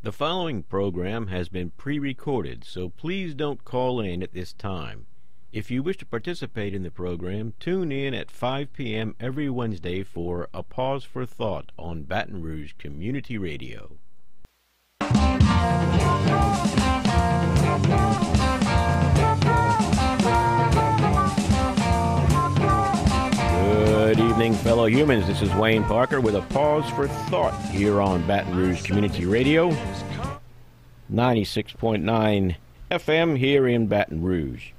The following program has been pre-recorded, so please don't call in at this time. If you wish to participate in the program, tune in at 5 p.m. every Wednesday for A Pause for Thought on Baton Rouge Community Radio. Good evening, fellow humans. This is Wayne Parker with A Pause for Thought here on Baton Rouge Community Radio, 96.9 FM here in Baton Rouge.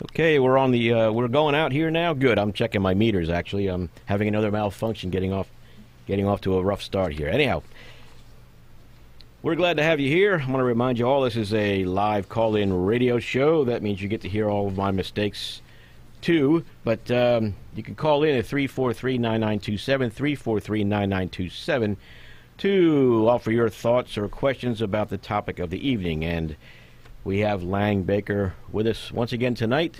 Okay, we're going out here now. Good. I'm checking my meters. Actually, I'm having another malfunction, getting off to a rough start here. Anyhow, we're glad to have you here. I want to remind you all this is a live call-in radio show. That means you get to hear all of my mistakes too. But you can call in at 343-9927, 343-9927 to offer your thoughts or questions about the topic of the evening. And we have Lang Baker with us once again tonight,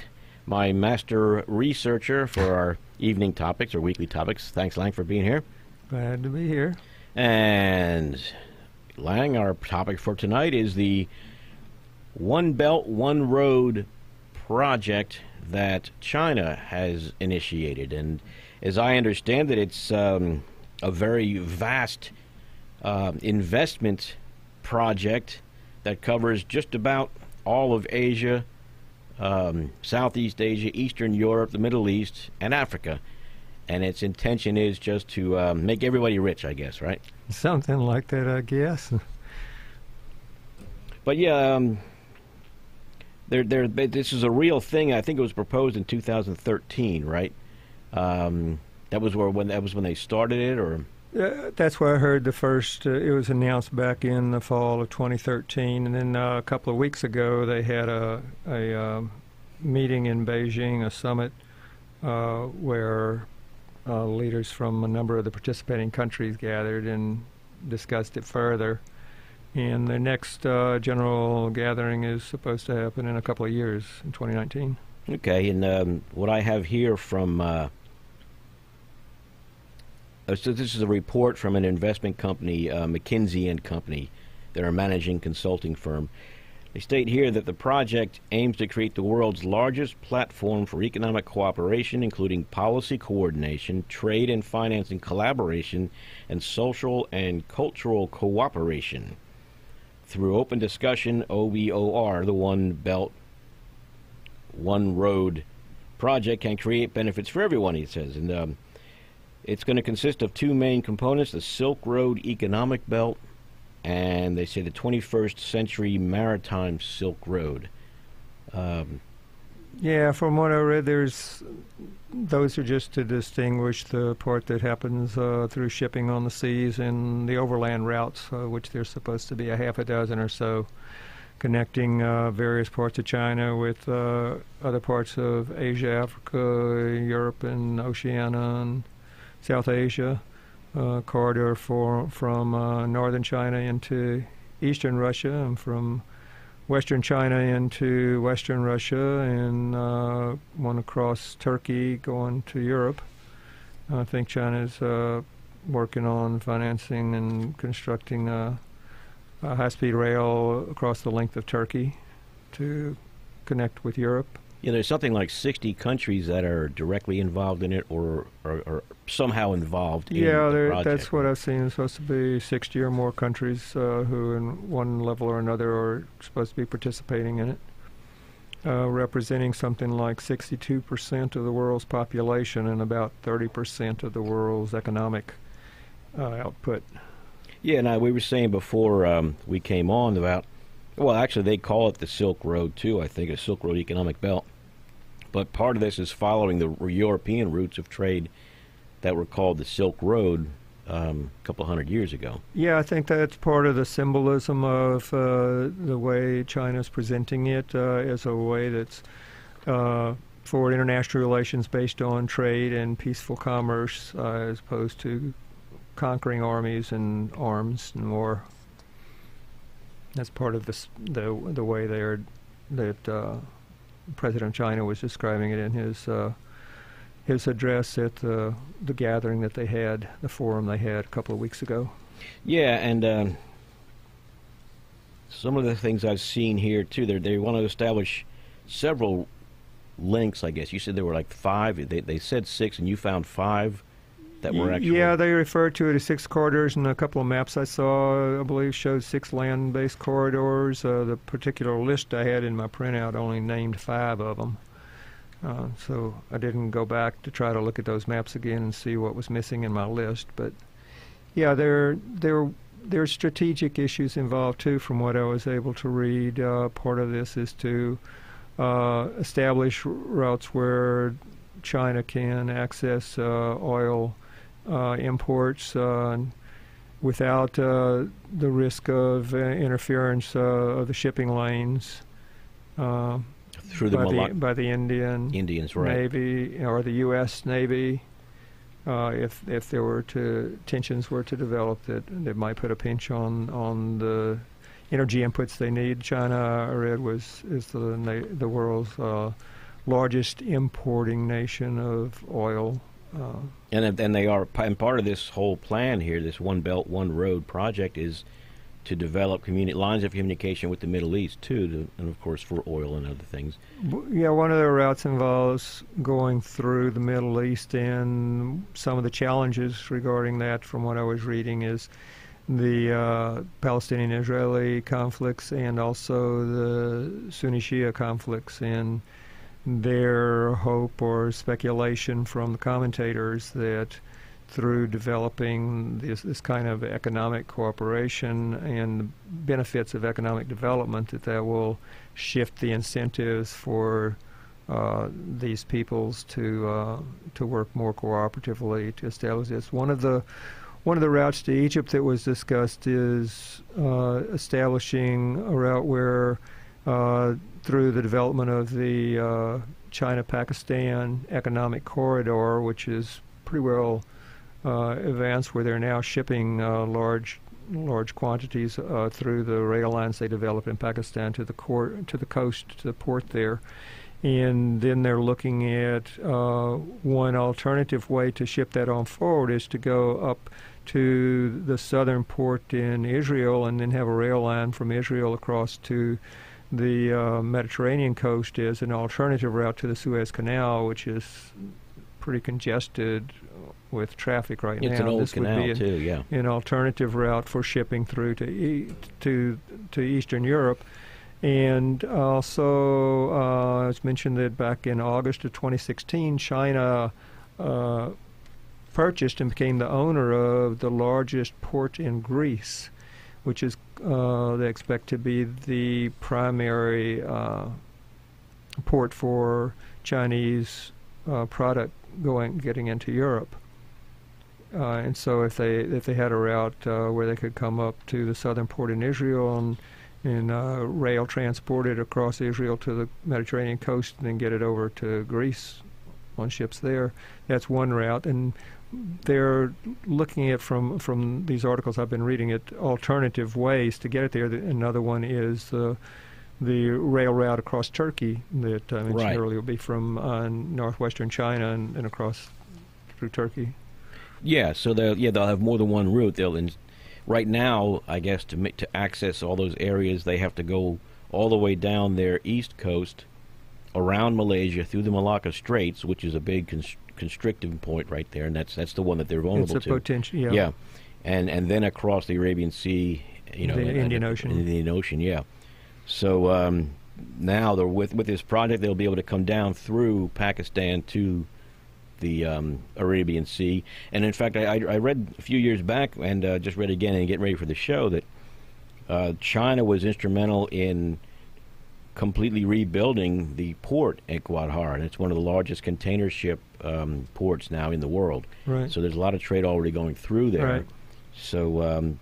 my master researcher for our evening topics or weekly topics. Thanks, Lang, for being here. Glad to be here. And Lang, our topic for tonight is the One Belt, One Road project that China has initiated. And as I understand it, it's a very vast investment project that covers just about all of Asia, Southeast Asia, Eastern Europe, the Middle East, and Africa. And its intention is just to make everybody rich, I guess, right? Something like that, I guess. But yeah, this is a real thing. I think it was proposed in 2013, right? That was when they started it, or that's where I heard the first. It was announced back in the fall of 2013, and then a couple of weeks ago they had a meeting in Beijing, a summit where leaders from a number of the participating countries gathered and discussed it further. And the next general gathering is supposed to happen in a couple of years, in 2019. Okay, and what I have here from... so this is a report from an investment company, McKinsey & Company. They're a managing consulting firm. They state here that the project aims to create the world's largest platform for economic cooperation, including policy coordination, trade and financing collaboration, and social and cultural cooperation. Through open discussion, OBOR, the One Belt, One Road project, can create benefits for everyone, he says. And it's going to consist of two main components, the Silk Road Economic Belt, and they say the 21st Century Maritime Silk Road. Yeah, from what I read, those are just to distinguish the part that happens through shipping on the seas and the overland routes, which there's supposed to be a half a dozen or so, connecting various parts of China with other parts of Asia, Africa, Europe, and Oceania, and South Asia. Corridor from northern China into eastern Russia, and from western China into western Russia, and one across Turkey going to Europe. I think China's working on financing and constructing a high-speed rail across the length of Turkey to connect with Europe. Yeah, there's something like 60 countries that are directly involved in it or somehow involved in the project. That's what I've seen. It's supposed to be 60 or more countries who in one level or another are supposed to be participating in it, representing something like 62% of the world's population and about 30% of the world's economic output. Yeah, now we were saying before we came on about, well, actually they call it the Silk Road too, I think, a Silk Road Economic Belt. But part of this is following the European routes of trade that were called the Silk Road a couple hundred years ago. Yeah, I think that's part of the symbolism of the way China's presenting it as a way that's for international relations based on trade and peaceful commerce as opposed to conquering armies and arms and war. That's part of the way that President of China was describing it in his address at the gathering that they had, the forum they had a couple of weeks ago. Yeah, and some of the things I've seen here too, they want to establish several links. I guess you said there were like 5. They said 6, and you found 5 that were actually. Yeah, they referred to it as 6 corridors, and a couple of maps I saw, I believe, showed 6 land-based corridors. The particular list I had in my printout only named 5 of them. So I didn't go back to try to look at those maps again and see what was missing in my list. But yeah, there are strategic issues involved too, from what I was able to read. Part of this is to establish routes where China can access oil imports without the risk of interference of the shipping lanes. Through the by the Indians, right. Navy or the U.S. Navy, if tensions were to develop, that might put a pinch on the energy inputs they need. China, I read, is the world's largest importing nation of oil. And they are, and part of this whole plan here, this One Belt, One Road project, is to develop lines of communication with the Middle East too, and of course for oil and other things. Yeah, one of the routes involves going through the Middle East, and some of the challenges regarding that, from what I was reading, is the Palestinian-Israeli conflicts and also the Sunni-Shia conflicts, and their hope or speculation from the commentators that through developing this kind of economic cooperation and the benefits of economic development, that will shift the incentives for these peoples to work more cooperatively to establish this. One of the routes to Egypt that was discussed is establishing a route where through the development of the China-Pakistan economic corridor, which is pretty well advanced, where they're now shipping large quantities through the rail lines they developed in Pakistan to the coast, to the port there. And then they're looking at one alternative way to ship that on forward is to go up to the southern port in Israel and then have a rail line from Israel across to the Mediterranean coast as an alternative route to the Suez Canal, which is pretty congested with traffic right now. It's an old this canal would be too, yeah. An alternative route for shipping through to Eastern Europe. And also, it's mentioned that back in August of 2016, China purchased and became the owner of the largest port in Greece, which is they expect to be the primary port for Chinese product getting into Europe. And so if they had a route where they could come up to the southern port in Israel and rail transport it across Israel to the Mediterranean coast and then get it over to Greece on ships there, that's one route. And they're looking at, from these articles I've been reading, at alternative ways to get it there. Another one is the rail route across Turkey that I mentioned earlier will be from northwestern China and across through Turkey. Yeah, so they'll have more than one route. Right now, I guess to access all those areas, they have to go all the way down their east coast, around Malaysia, through the Malacca Straits, which is a big constricting point right there, and that's the one that they're vulnerable to. It's a potential, yeah. Yeah, and then across the Arabian Sea, the Indian Ocean. The Indian Ocean, yeah. So now with this project, they'll be able to come down through Pakistan to the Arabian Sea. And in fact, I read a few years back, and just read again and getting ready for the show, that China was instrumental in completely rebuilding the port at Guadalajara, and it's one of the largest container ship ports now in the world. Right. So there's a lot of trade already going through there. Right. So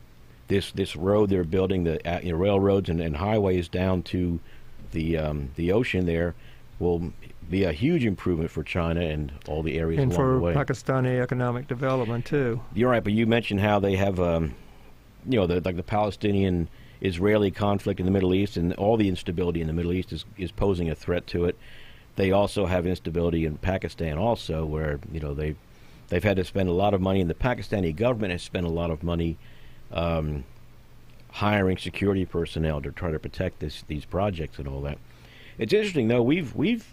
this road they're building, the railroads and highways down to the ocean there, will be a huge improvement for China and all the areas and along the way. And for Pakistani economic development too. You're right, but you mentioned how they have, the Palestinian-Israeli conflict in the Middle East, and all the instability in the Middle East is posing a threat to it. They also have instability in Pakistan also, where they've had to spend a lot of money, and the Pakistani government has spent a lot of money hiring security personnel to try to protect these projects and all that. It's interesting, though. We've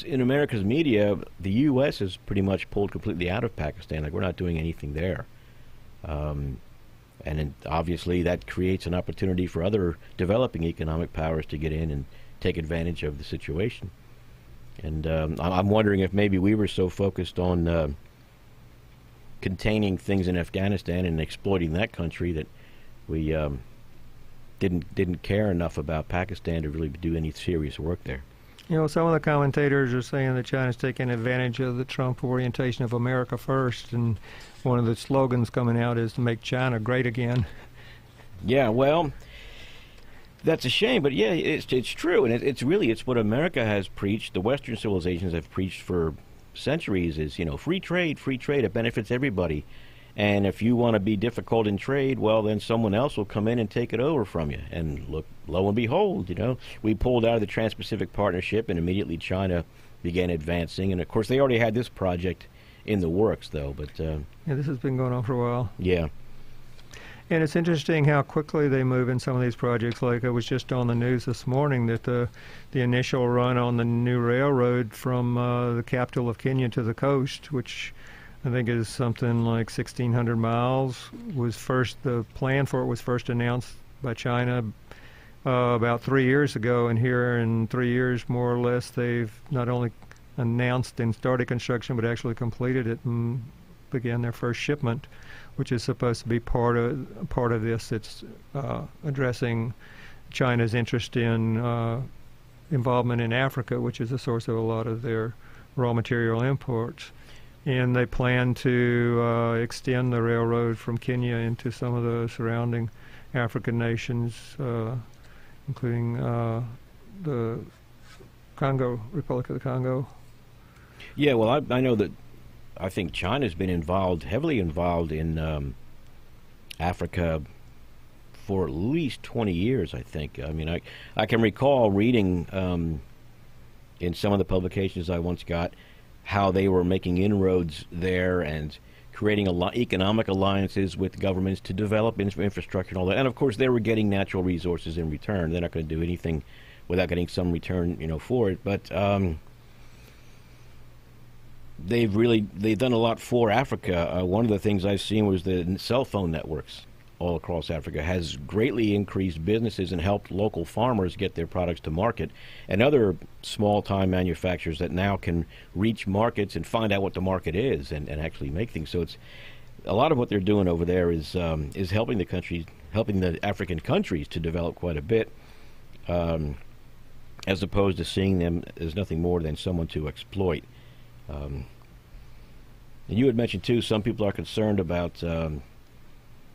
in America's media, the U.S. has pretty much pulled completely out of Pakistan. Like, we're not doing anything there. And obviously that creates an opportunity for other developing economic powers to get in and take advantage of the situation. And I'm wondering if maybe we were so focused on containing things in Afghanistan and exploiting that country that we didn't care enough about Pakistan to really do any serious work there. You know, some of the commentators are saying that China's taking advantage of the Trump orientation of America first, and one of the slogans coming out is to make China great again. Yeah, well, that's a shame, but yeah, it's true, and it's what America has preached. The Western civilizations have preached for centuries: is, you know, free trade. It benefits everybody. And if you want to be difficult in trade, well, then someone else will come in and take it over from you. And look, lo and behold, you know, we pulled out of the Trans-Pacific Partnership, and immediately China began advancing. And of course, they already had this project in the works, though. But yeah, this has been going on for a while. Yeah. And it's interesting how quickly they move in some of these projects. Like, I was just on the news this morning that the initial run on the new railroad from the capital of Kenya to the coast, which I think is something like 1,600 miles, the plan for it was first announced by China about 3 years ago, and here in 3 years, more or less, they've not only announced and started construction, but actually completed it and began their first shipment, which is supposed to be part of this. It's addressing China's interest in involvement in Africa, which is the source of a lot of their raw material imports. And they plan to extend the railroad from Kenya into some of the surrounding African nations, including the Republic of the Congo. Yeah, well, I know that I think China's been heavily involved in Africa for at least 20 years, I think. I mean, I can recall reading in some of the publications I once got how they were making inroads there and creating economic alliances with governments to develop infrastructure and all that. And of course, they were getting natural resources in return. They're not going to do anything without getting some return, you know, for it. But they've done a lot for Africa. One of the things I've seen was the cell phone networks all across Africa has greatly increased businesses and helped local farmers get their products to market, and other small-time manufacturers that now can reach markets and find out what the market is and actually make things. So it's a lot of what they're doing over there is helping the African countries to develop quite a bit, as opposed to seeing them as nothing more than someone to exploit. And you had mentioned too, some people are concerned about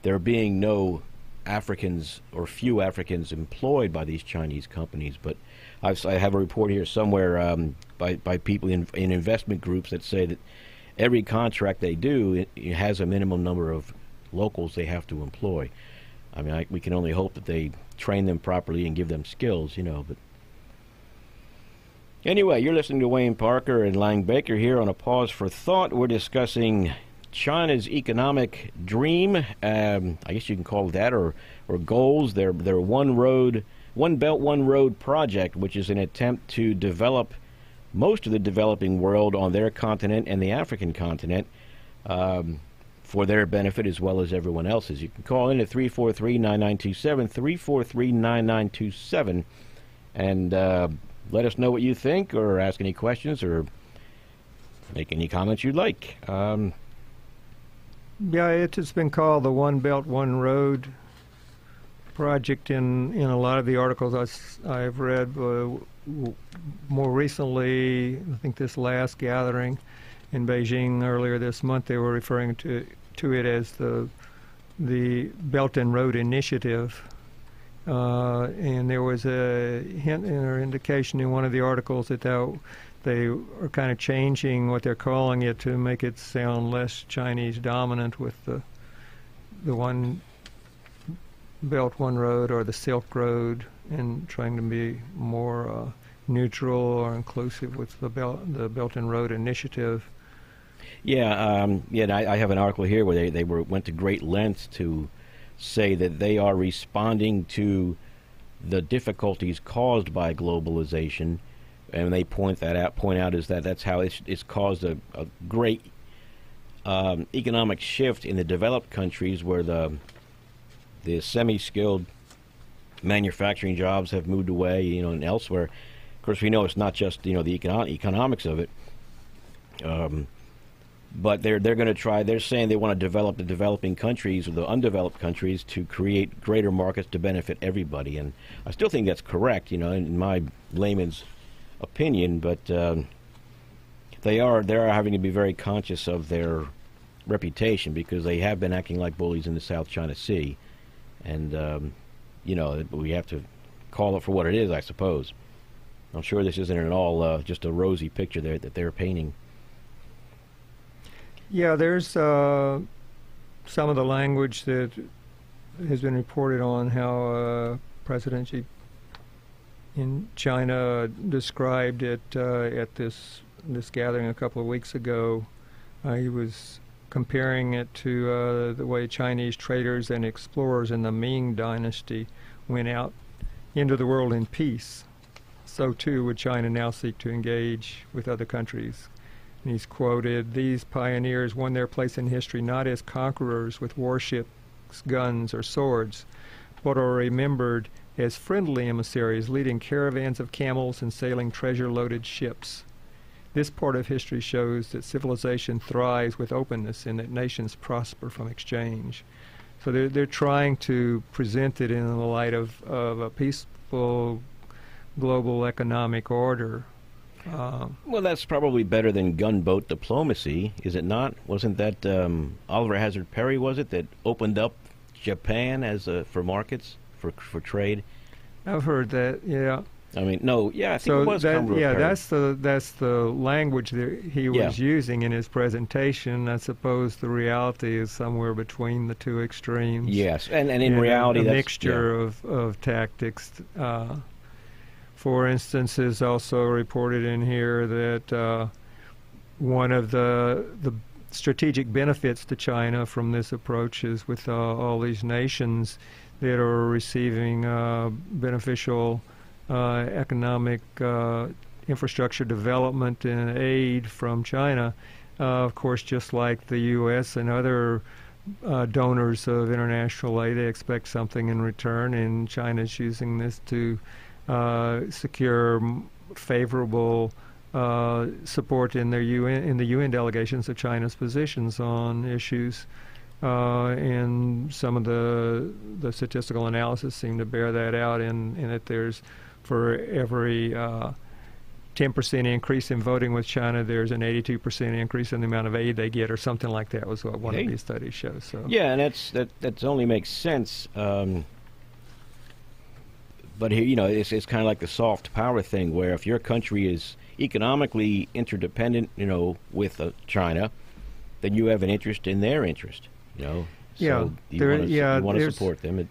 there being no Africans or few Africans employed by these Chinese companies. But I have a report here somewhere by people in investment groups that say that every contract they do, it has a minimum number of locals they have to employ. I mean, we can only hope that they train them properly and give them skills, you know. But anyway, you're listening to Wayne Parker and Lang Baker here on A Pause for Thought. We're discussing China's economic dream, I guess you can call it that, or goals. Their One Belt, One Road project, which is an attempt to develop most of the developing world on their continent and the African continent for their benefit as well as everyone else's. You can call in at 343-9927, 343-9927, and let us know what you think, or ask any questions, or make any comments you'd like. Yeah, it has been called the One Belt, One Road project in a lot of the articles I've read. More recently, I think this last gathering in Beijing earlier this month, they were referring to it as the Belt and Road Initiative. And there was a hint or indication in one of the articles that they are kind of changing what they're calling it to make it sound less Chinese dominant, with the One Belt, One Road, or the Silk Road, and trying to be more neutral or inclusive with the Belt and Road Initiative. Yeah, I have an article here where they went to great lengths to say that they are responding to the difficulties caused by globalization, and they point out is that that's how it's caused a great economic shift in the developed countries where the semi-skilled manufacturing jobs have moved away, and elsewhere. Of course, we know it's not just the economics of it, but they're going to try. They're saying they want to develop the developing countries or the undeveloped countries to create greater markets to benefit everybody. And I still think that's correct, in my layman's opinion. But they are having to be very conscious of their reputation because they have been acting like bullies in the South China Sea, and we have to call it for what it is, I suppose. I'm sure this isn't at all just a rosy picture there that they're painting. Yeah, there's some of the language that has been reported on how President Xi in China described it at this gathering a couple of weeks ago. He was comparing it to the way Chinese traders and explorers in the Ming Dynasty went out into the world in peace. So too would China now seek to engage with other countries. And he's quoted, "These pioneers won their place in history not as conquerors with warships, guns, or swords, but are remembered as friendly emissaries leading caravans of camels and sailing treasure-loaded ships. This part of history shows that civilization thrives with openness and that nations prosper from exchange." So they're trying to present it in the light of a peaceful global economic order. Well, that's probably better than gunboat diplomacy, is it not? Wasn't that Oliver Hazard Perry, was it, that opened up Japan as for markets, for trade? I've heard that, yeah. I mean, no, yeah, I think it was Commodore Perry. That's the language that he was using in his presentation. I suppose the reality is somewhere between the two extremes. Yes, and in reality, a that's mixture of tactics. For instance, is also reported in here that one of the strategic benefits to China from this approach is with all these nations that are receiving beneficial economic infrastructure development and aid from China. Of course, just like the U.S. and other donors of international aid, they expect something in return, and China is using this to secure favorable support in the UN delegations of China's positions on issues, and some of the statistical analysis seem to bear that out. In that there's, for every 10% increase in voting with China, there's an 82% increase in the amount of aid they get, or something like that. Was what one of these studies shows. So yeah, and that only makes sense. But here, it's kind of like the soft power thing, where if your country is economically interdependent, with China, then you have an interest in their interest, So you want to support them.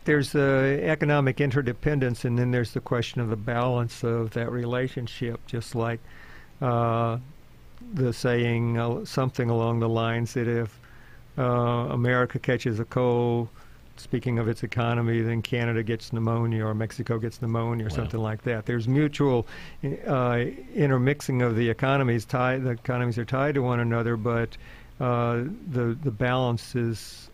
There's economic interdependence, and then there's the question of the balance of that relationship, just like the saying, something along the lines that if America catches a cold, speaking of its economy, then Canada gets pneumonia or Mexico gets pneumonia or something like that. There's mutual intermixing of the economies. The economies are tied to one another, but the balance is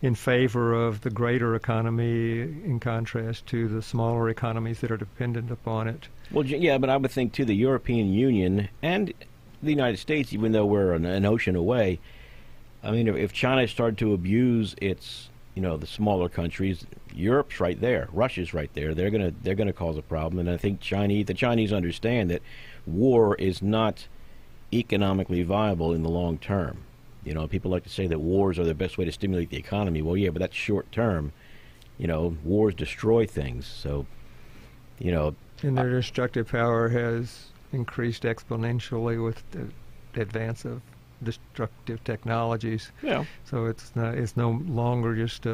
in favor of the greater economy in contrast to the smaller economies that are dependent upon it. Well, yeah, but I would think, too, the European Union and the United States, even though we're an ocean away, I mean, if China started to abuse its, the smaller countries, Europe's right there, Russia's right there. They're gonna cause a problem, and I think the Chinese understand that war is not economically viable in the long term. People like to say that wars are the best way to stimulate the economy. Well, yeah, but that's short term. Wars destroy things. So, and their destructive power has increased exponentially with the advance of destructive technologies. Yeah. So it's no longer just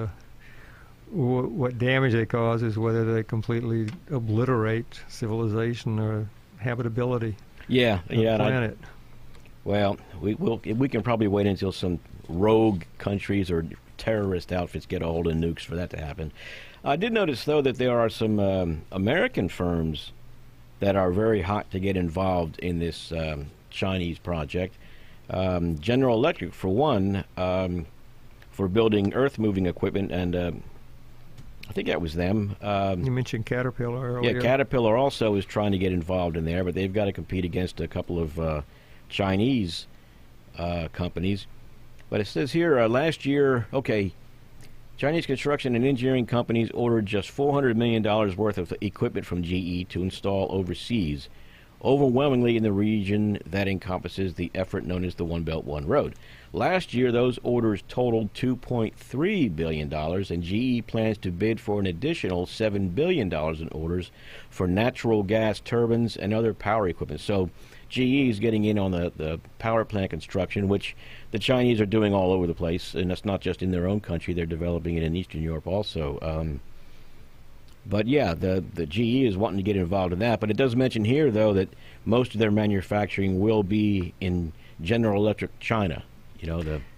what damage they cause, is whether they completely obliterate civilization or habitability. Yeah. Of the planet. Well, we can probably wait until some rogue countries or terrorist outfits get a hold of nukes for that to happen. I did notice, though, that there are some American firms that are very hot to get involved in this Chinese project. General Electric, for one, for building earth-moving equipment, and I think that was them. You mentioned Caterpillar earlier. Yeah, Caterpillar also is trying to get involved in there, but they've got to compete against a couple of Chinese companies. But it says here, last year, Chinese construction and engineering companies ordered just $400 million worth of equipment from GE to install overseas, overwhelmingly in the region that encompasses the effort known as the One Belt, One Road. Last year, those orders totaled $2.3 billion, and GE plans to bid for an additional $7 billion in orders for natural gas turbines and other power equipment. So GE is getting in on the power plant construction, which the Chinese are doing all over the place, and that's not just in their own country. They're developing it in Eastern Europe also. But yeah, the GE is wanting to get involved in that. But it does mention here, though, that most of their manufacturing will be in General Electric China,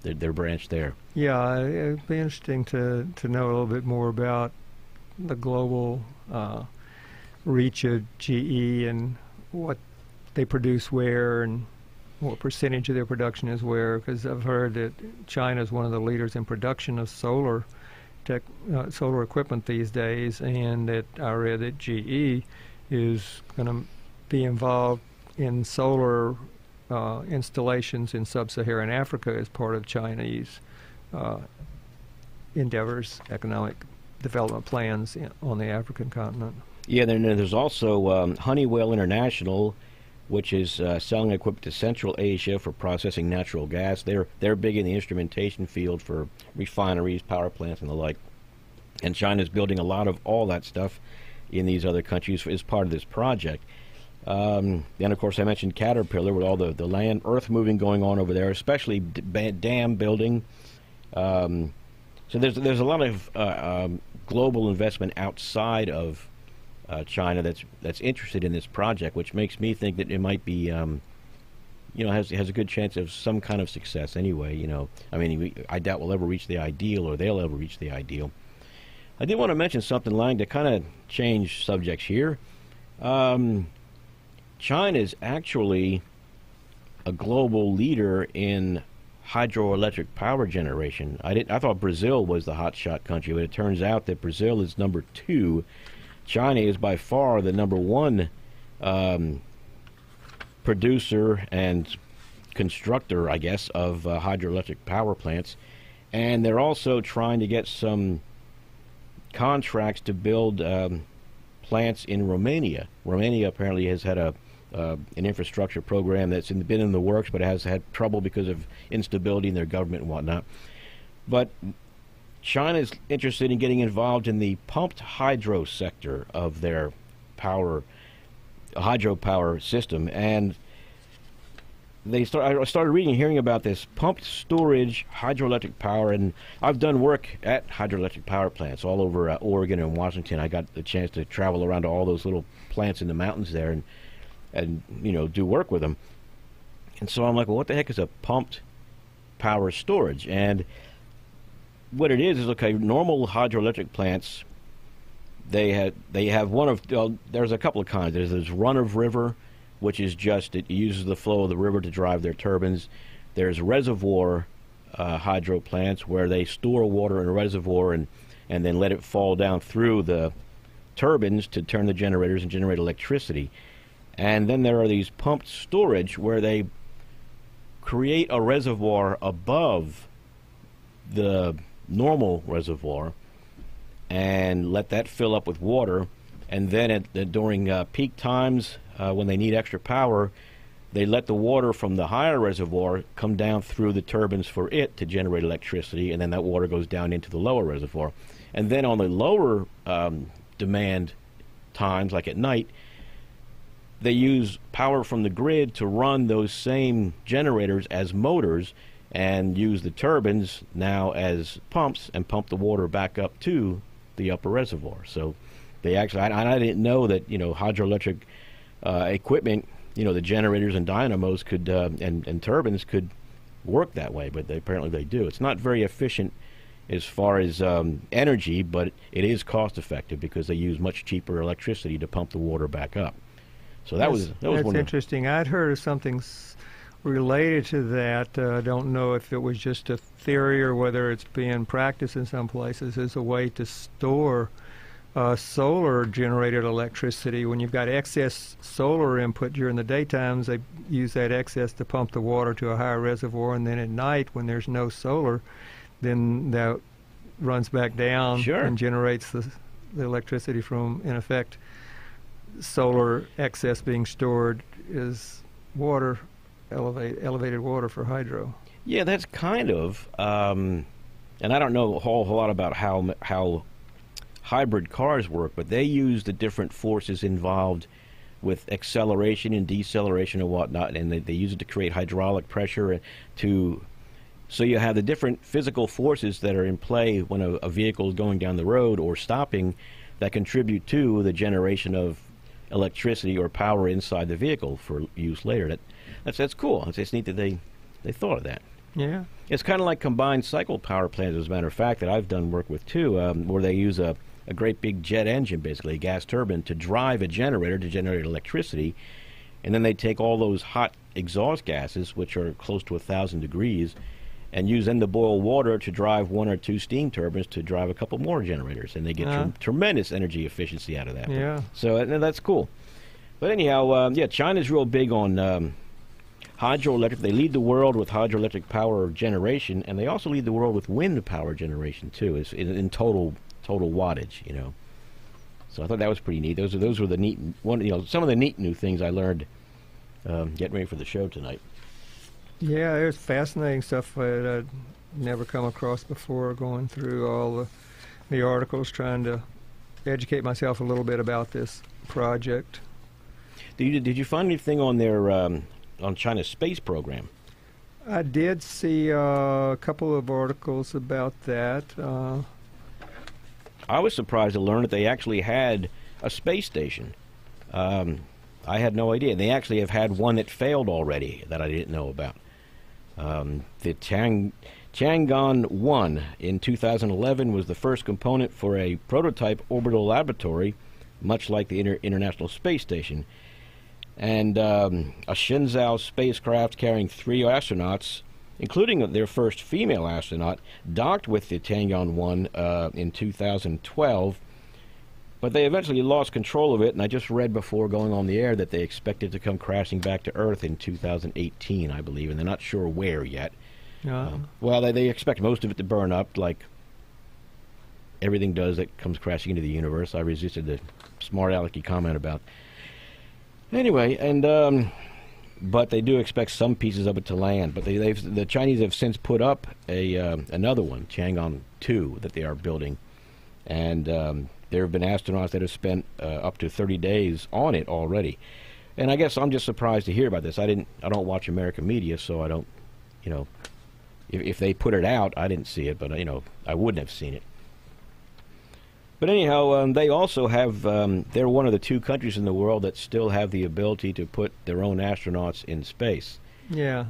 their branch there. Yeah, it'd be interesting to know a little bit more about the global reach of GE and what they produce where and what percentage of their production is where, because I've heard that China is one of the leaders in production of solar equipment these days, and that I read that GE is going to be involved in solar installations in sub-Saharan Africa as part of Chinese endeavors, economic development plans on the African continent. Yeah, then there's also Honeywell International, which is selling equipment to Central Asia for processing natural gas. They're big in the instrumentation field for refineries, power plants, and the like. And China's building a lot of all that stuff in these other countries as part of this project. Then, of course, I mentioned Caterpillar with all the land, earth moving going on over there, especially dam building. So there's a lot of global investment outside of China that's interested in this project, which makes me think that it might be, has a good chance of some kind of success anyway. I doubt we'll ever reach the ideal, or they'll ever reach the ideal. I did want to mention something, Lang, to kind of change subjects here. China is actually a global leader in hydroelectric power generation. I thought Brazil was the hotshot country, but it turns out that Brazil is number 2. China is by far the number 1 producer and constructor, I guess, of hydroelectric power plants. And they're also trying to get some contracts to build plants in Romania. Romania apparently has had an infrastructure program that's been in the works, but has had trouble because of instability in their government and whatnot. But China is interested in getting involved in the pumped hydro sector of their hydropower system, and I started reading and hearing about this pumped storage hydroelectric power, and I've done work at hydroelectric power plants all over Oregon and Washington. I got the chance to travel around to all those little plants in the mountains there and do work with them. And so I'm like, well, what the heck is a pumped power storage? And what it is normal hydroelectric plants, they have one of, there's a couple of kinds. There's run-of-river, which is just, it uses the flow of the river to drive their turbines. There's reservoir hydro plants where they store water in a reservoir and then let it fall down through the turbines to turn the generators and generate electricity. And then there are these pumped storage where they create a reservoir above the normal reservoir and let that fill up with water, and then during peak times when they need extra power, they let the water from the higher reservoir come down through the turbines for it to generate electricity, and then that water goes down into the lower reservoir. And then on the lower demand times, like at night, they use power from the grid to run those same generators as motors and use the turbines now as pumps and pump the water back up to the upper reservoir. So they actually, I didn't know that, hydroelectric equipment, the generators and dynamos and turbines could work that way, but apparently they do. It's not very efficient as far as energy, but it is cost effective because they use much cheaper electricity to pump the water back up. So that's one interesting. I'd heard of something related to that. I don't know if it was just a theory or whether it's being practiced in some places as a way to store solar generated electricity. When you've got excess solar input during the daytimes, they use that excess to pump the water to a higher reservoir, and then at night when there's no solar, then that runs back down and generates the electricity from, in effect, solar excess being stored is water, elevated water for hydro. Yeah, that's kind of, and I don't know a whole lot about how hybrid cars work, but they use the different forces involved with acceleration and deceleration and whatnot, and they use it to create hydraulic pressure so you have the different physical forces that are in play when a vehicle is going down the road or stopping that contribute to the generation of electricity or power inside the vehicle for use later. That's cool. It's neat that they thought of that. Yeah. It's kind of like combined cycle power plants, as a matter of fact, that I've done work with too, where they use a great big jet engine, basically a gas turbine, to drive a generator to generate electricity, and then they take all those hot exhaust gases, which are close to 1,000 degrees, and use them to boil water to drive one or two steam turbines to drive a couple more generators, and they get tremendous energy efficiency out of that. Yeah. So that's cool. But anyhow, China's real big on hydroelectric. They lead the world with hydroelectric power generation, and they also lead the world with wind power generation too, in total wattage, So I thought that was pretty neat. Those were the neat some of the neat new things I learned getting ready for the show tonight. Yeah, there's fascinating stuff that I'd never come across before, going through all the articles, trying to educate myself a little bit about this project. Did you find anything on their on China's space program? I did see a couple of articles about that. I was surprised to learn that they actually had a space station. I had no idea. They actually have had one that failed already that I didn't know about. The Tiangong 1 in 2011 was the first component for a prototype orbital laboratory, much like the International Space Station. And a Shenzhou spacecraft carrying 3 astronauts, including their first female astronaut, docked with the Tiangong 1 in 2012. But they eventually lost control of it, and I just read before going on the air that they expect it to come crashing back to Earth in 2018, I believe, and they're not sure where yet. Well, they expect most of it to burn up, like everything does that comes crashing into the universe. I resisted the smart-alecky comment about. Anyway, and but they do expect some pieces of it to land. But the Chinese have since put up another one, Tiangong 2, that they are building, and there have been astronauts that have spent up to 30 days on it already. And I guess I'm just surprised to hear about this. I don't watch American media, so I don't, if they put it out, I didn't see it, but I wouldn't have seen it. But anyhow, they also have, they're one of the 2 countries in the world that still have the ability to put their own astronauts in space. Yeah.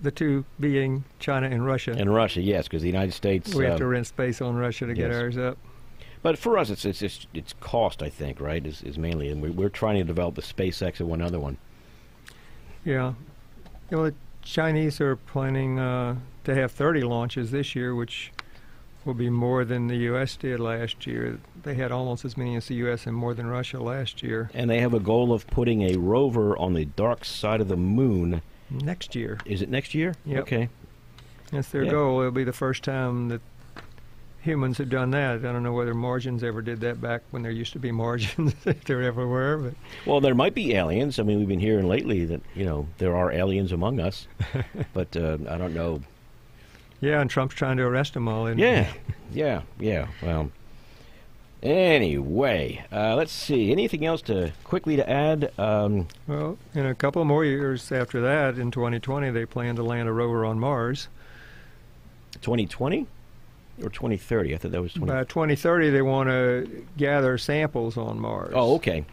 The 2 being China and Russia. And Russia, yes, because the United States. We have to rent space on Russia to get ours up. But for us, it's cost, I think, right, is mainly, and we're trying to develop the SpaceX and one other one. Yeah. The Chinese are planning to have 30 launches this year, which will be more than the U.S. did last year. They had almost as many as the U.S. and more than Russia last year. And they have a goal of putting a rover on the dark side of the moon. Next year. Is it next year? Yep. Okay. That's their goal. It'll be the first time that humans have done that. I don't know whether Martians ever did that back when there used to be Martians, if there ever were. But. Well, there might be aliens. I mean, we've been hearing lately that, there are aliens among us. But I don't know. Yeah, and Trump's trying to arrest them all. Yeah. Well, anyway, let's see. Anything else quickly to add? Well, in a couple more years after that, in 2020, they plan to land a rover on Mars. 2020? Or 2030? I thought that was 20. By 2030, they want to gather samples on Mars. Oh, okay.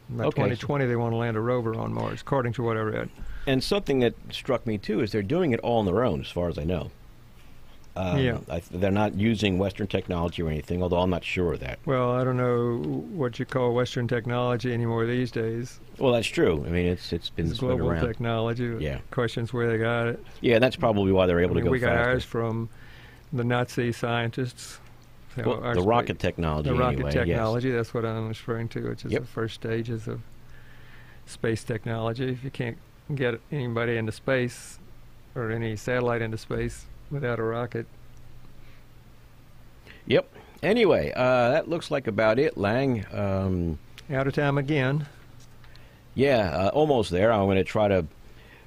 By 2020, they want to land a rover on Mars, according to what I read. And something that struck me, too, is they're doing it all on their own, as far as I know. Yeah. They're not using Western technology or anything, although I'm not sure of that. Well, I don't know what you call Western technology anymore these days. Well, that's true. I mean, it's been It's spread global around. technology. Yeah. Questions where they got it. Yeah, that's probably why they're able I mean, to go we got faster. ours from the Nazi scientists. So Well, our the spa- rocket technology, The rocket anyway, technology, that's what I'm referring to, which is Yep. the first stages of space technology. If you can't get anybody into space or any satellite into space without a rocket. Yep. Anyway, that looks like about it, Lang. Out of time again. Yeah, almost there. I'm going to try to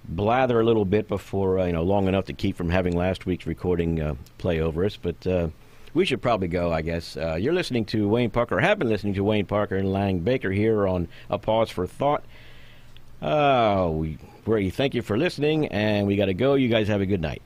blather a little bit before, long enough to keep from having last week's recording play over us. But we should probably go, I guess. You're listening to Wayne Parker, or have been listening to Wayne Parker and Lang Baker here on A Pause for Thought. We thank you for listening, and we got to go. You guys have a good night.